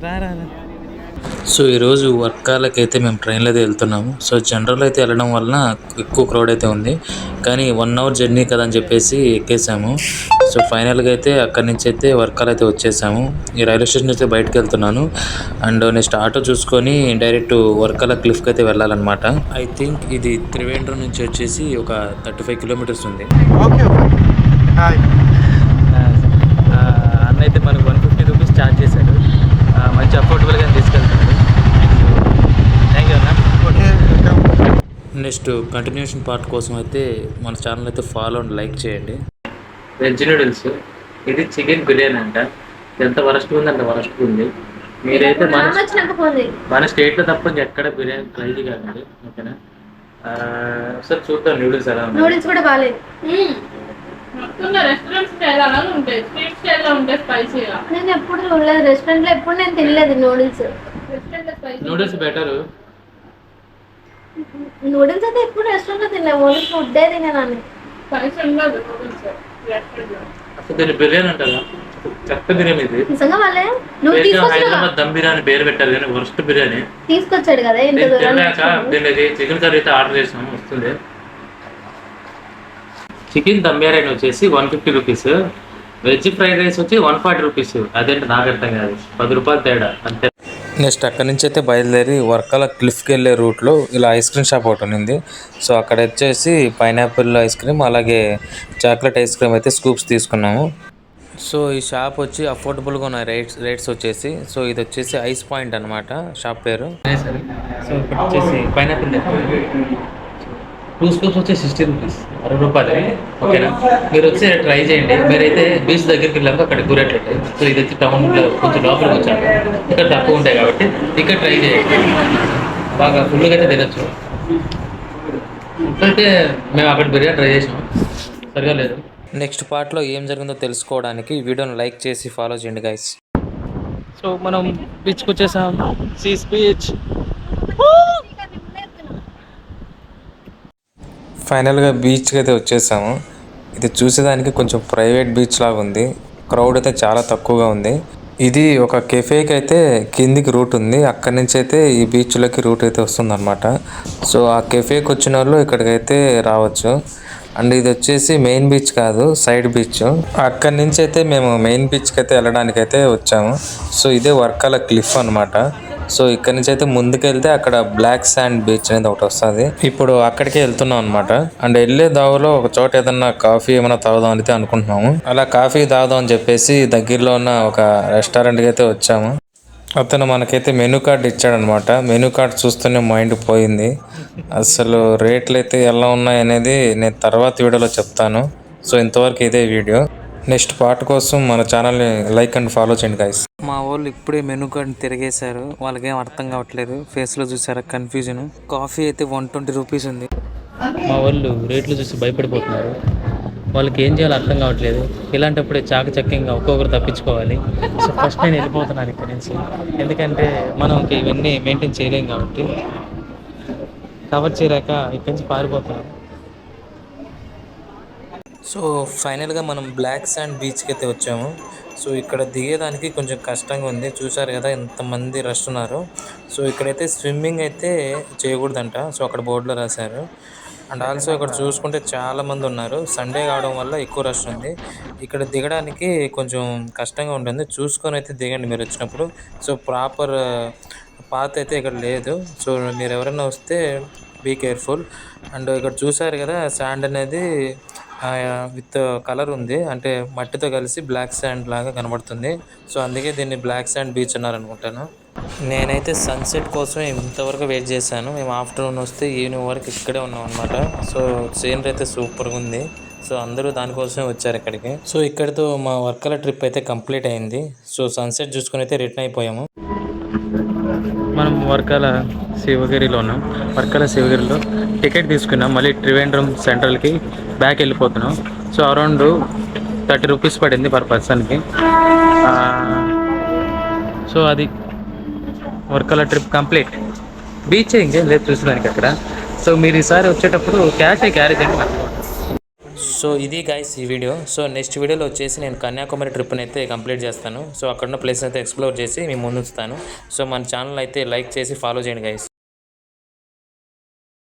రా రా రా. సో ఈరోజు వర్కాలకైతే మేము ట్రైన్లో అయితే వెళ్తున్నాము. సో జనరల్ అయితే వెళ్ళడం వలన ఎక్కువ క్రౌడ్ అయితే ఉంది, కానీ 1 అవర్ జర్నీ కదా అని చెప్పేసి ఎక్కేసాము. సో ఫైనల్గా అయితే అక్కడి నుంచి అయితే వర్కాలు అయితే వచ్చేసాము. ఈ రైల్వే స్టేషన్ అయితే బయటకు వెళ్తున్నాను. అండ్ నెక్స్ట్ ఆటో చూసుకొని డైరెక్ట్ వర్కాల క్లిఫ్కి అయితే వెళ్ళాలన్నమాట. ఐ థింక్ ఇది త్రివేంద్రం నుంచి వచ్చేసి ఒక 35 కిలోమీటర్స్ ఉంది. Okay hi. అన్న అయితే మనకు 150 రూపీస్ ఛార్జ్ చేశాడు. మంచి అఫోర్డబుల్గా తీసుకెళ్తాడు. థ్యాంక్ యూ అన్న. ఓకే నెక్స్ట్ కంటిన్యూషన్ పార్ట్ కోసం అయితే మన ఛానల్ అయితే ఫాలో అండ్ లైక్ చేయండి. వెజ్ నూడిల్స్, ఇది చికెన్ బిర్యానీ అంట. ఎంత వరస్ట్ ఉంది అంత వరస్ట్ ఉంది. మీరైతే మన స్టేట్లో తప్ప ఎక్కడ బిర్యానీ ట్రై చేయాలండి. ఓకేనా? ఒకసారి చూద్దాం నూడిల్స్ ఎలా ఉన్నాయి. నూడిల్స్ కూడా బాగాలేదు. రెస్టారెంట్స్ స్టైల్ అలానే ఉంటాయి, స్ట్రీట్ స్టైల్ లో ఉంటాయి స్పైసీగా. నేను ఎప్పుడు చూడలేదు రెస్టారెంట్ లో, ఎప్పుడు నేను తినలేదు నూడిల్స్. Noodles better. నూడిల్స్ అయితే ఎప్పుడు రెస్టారెంట్ లో తినలేదు, ఓన్లీ ఫుడ్డే తినేదాన్ని. స్పైసీ ఉండదు నూడిల్స్ రెస్టారెంట్ లో. అసలు దీన్ని బిర్యానీ అంటారా? చెత్త బిర్యానీ ఇది. నిజంగా వాళ్ళే నువ్వు హైదరాబాద్ దమ్ బిర్యానీ పేరు పెట్టారు, కానీ వర్స్ట్ బిర్యానీ తీసుకొచ్చాడు కదా. దీనికి చికెన్ కర్రీ అయితే ఆర్డర్ చేసాము, వస్తుంది. చికెన్ దమ్ బిర్యానీ వచ్చేసి 150 రూపీస్, వెజ్ ఫ్రైడ్ రైస్ వచ్చి 140 రూపీస్. అదేంటి నాకు అర్థం కాదు, 10 రూపాయలు తేడా అంతే. నెక్స్ట్ అక్కడి నుంచి అయితే బయలుదేరి వర్కాల క్లిఫ్కి వెళ్ళే రూట్లో ఇలా ఐస్ క్రీమ్ షాప్ ఒకటి ఉంది. సో అక్కడ వచ్చేసి పైనాపిల్ ఐస్ క్రీమ్ అలాగే చాక్లెట్ ఐస్ క్రీమ్ అయితే స్కూప్స్ తీసుకున్నాము. సో ఈ షాప్ వచ్చి అఫోర్డబుల్గా ఉన్న రేట్స్ వచ్చేసి, సో ఇది వచ్చేసి ఐస్ పాయింట్ అనమాట షాప్ పేరు. సో ఇక్కడ వచ్చేసి పైనాపిల్ 2 స్కూప్స్ వచ్చి 60 రూపీస్, 60 రూపాయలు. ఓకేనా? మీరు వచ్చి ట్రై చేయండి. మీరైతే బీచ్ దగ్గరికి వెళ్ళాక అక్కడ కూరేట్లు ఉంటాయి. సో ఇది వచ్చి టౌన్లో కొంచెం లోపలికి వచ్చాక ఇక్కడ తక్కువ ఉంటాయి కాబట్టి ఇక్కడ ట్రై చేయండి. బాగా ఫుల్గా అయితే తినచ్చు. ఇప్పుడైతే మేము అక్కడ బిర్యానీ ట్రై చేసాం, సరిగా లేదు. నెక్స్ట్ పార్ట్లో ఏం జరిగిందో తెలుసుకోవడానికి వీడియోని లైక్ చేసి ఫాలో చేయండి గైస్. సో మనం బీచ్కి వచ్చేసాం, సీస్ బీచ్. ఫైనల్గా బీచ్కి అయితే వచ్చేసాము. ఇది చూసేదానికి కొంచెం ప్రైవేట్ బీచ్ లాగా ఉంది, క్రౌడ్ అయితే చాలా తక్కువగా ఉంది. ఇది ఒక కెఫేకి అయితే కిందికి రూట్ ఉంది, అక్కడి నుంచి అయితే ఈ బీచ్లోకి రూట్ అయితే వస్తుంది అనమాట. సో ఆ కెఫేకి వచ్చిన వాళ్ళు ఇక్కడికైతే రావచ్చు. అండ్ ఇది వచ్చేసి మెయిన్ బీచ్ కాదు, సైడ్ బీచ్. అక్కడి నుంచి అయితే మేము మెయిన్ బీచ్కి అయితే వెళ్ళడానికి అయితే వచ్చాము. సో ఇదే వర్కాల క్లిఫ్ అనమాట. సో ఇక్కడ నుంచి అయితే ముందుకెళ్తే అక్కడ బ్లాక్ శాండ్ బీచ్ అనేది ఒకటి వస్తుంది. ఇప్పుడు అక్కడికే వెళ్తున్నాం అనమాట. అండ్ వెళ్ళే దావలో ఒక చోట ఏదన్నా కాఫీ ఏమైనా తాగుదాం అయితే అనుకుంటున్నాము. అలా కాఫీ తాగుదాం అని చెప్పేసి దగ్గరలో ఉన్న ఒక రెస్టారెంట్కి అయితే వచ్చాము. అతను మనకైతే మెనూ కార్డ్ ఇచ్చాడనమాట. మెనూ కార్డ్ చూస్తూనే మైండ్ పోయింది. అసలు రేట్లు అయితే ఎలా ఉన్నాయనేది నేను తర్వాత వీడియోలో చెప్తాను. సో ఇంతవరకు ఇదే వీడియో. నెక్స్ట్ పార్ట్ కోసం మన ఛానల్ని లైక్ అండ్ ఫాలో చేయండి గైస్. మా వాళ్ళు ఇప్పుడే మెనూ కార్డ్ని తిరిగేశారు, వాళ్ళకేం అర్థం కావట్లేదు. ఫేస్లో చూసారా కన్ఫ్యూజన్. కాఫీ అయితే 120 రూపీస్ ఉంది. మా వాళ్ళు రేట్లు చూసి భయపడిపోతున్నారు, వాళ్ళకి ఏం చేయాలో అర్థం కావట్లేదు. ఇలాంటప్పుడే చాకచక్యంగా ఒక్కొక్కరు తప్పించుకోవాలి. సో ఫస్ట్ నేను వెళ్ళిపోతున్నాను ఇక్కడ నుంచి, ఎందుకంటే మనం ఇవన్నీ మెయింటైన్ చేయలేం కాబట్టి. కవర్ చేయలేక ఇక్కడి నుంచి పారిపోతున్నాను. సో ఫైనల్గా మనం బ్లాక్ శాండ్ బీచ్కి అయితే వచ్చాము. సో ఇక్కడ దిగేదానికి కొంచెం కష్టంగా ఉంది, చూసారు కదా ఎంతమంది రష్ ఉన్నారు. సో ఇక్కడైతే స్విమ్మింగ్ అయితే చేయకూడదంట, సో అక్కడ బోర్డులో రాశారు. అండ్ ఆల్సో ఇక్కడ చూసుకుంటే చాలామంది ఉన్నారు, సండే కావడం వల్ల ఎక్కువ రష్ ఉంది. ఇక్కడ దిగడానికి కొంచెం కష్టంగా ఉంటుంది, చూసుకొని అయితే దిగండి మీరు వచ్చినప్పుడు. సో ప్రాపర్ పాత్ అయితే ఇక్కడ లేదు, సో మీరు ఎవరైనా వస్తే బీ కేర్ఫుల్. అండ్ ఇక్కడ చూసారు కదా శాండ్ అనేది విత్ కలర్ ఉంది, అంటే మట్టితో కలిసి బ్లాక్ శాండ్ లాగా కనబడుతుంది. సో అందుకే దీన్ని బ్లాక్ శాండ్ బీచ్ అన్నారనుకుంటాను. నేనైతే సన్సెట్ కోసం ఇంతవరకు వెయిట్ చేశాను. మేము ఆఫ్టర్నూన్ వస్తే ఈవినింగ్ వరకు ఇక్కడే ఉన్నాం అనమాట. సో సీనరీ అయితే సూపర్గా ఉంది. సో అందరూ దానికోసమే వచ్చారు ఇక్కడికి. సో ఇక్కడితో మా వర్కల ట్రిప్ అయితే కంప్లీట్ అయింది. సో సన్సెట్ చూసుకుని అయితే రిటర్న్ అయిపోయాము. మనం వర్కాల శివగిరిలో ఉన్నాం. వర్కాల శివగిరిలో టికెట్ తీసుకున్నాం, మళ్ళీ త్రివేంద్రం సెంట్రల్కి బ్యాక్ వెళ్ళిపోతున్నాం. సో అరౌండ్ 30 రూపీస్ పడింది పర్ పర్సన్కి. సో అది వర్కాల ట్రిప్ కంప్లీట్. బీచ్ ఇంకేం లేదు చూసేదానికి అక్కడ. సో మీరు ఈసారి వచ్చేటప్పుడు క్యాష్ క్యారీ చేయండి. సో ఇది గైస్ ఈ వీడియో. సో నెక్స్ట్ వీడియోలో వచ్చేసి నేను కన్యాకుమారి ట్రిప్ని అయితే కంప్లీట్ చేస్తాను. సో అక్కడ ఉన్న ప్లేస్ అయితే ఎక్స్ప్లోర్ చేసి మీ ముందు ఉంచుతాను. సో మన ఛానల్ అయితే లైక్ చేసి ఫాలో చేయండి గైస్.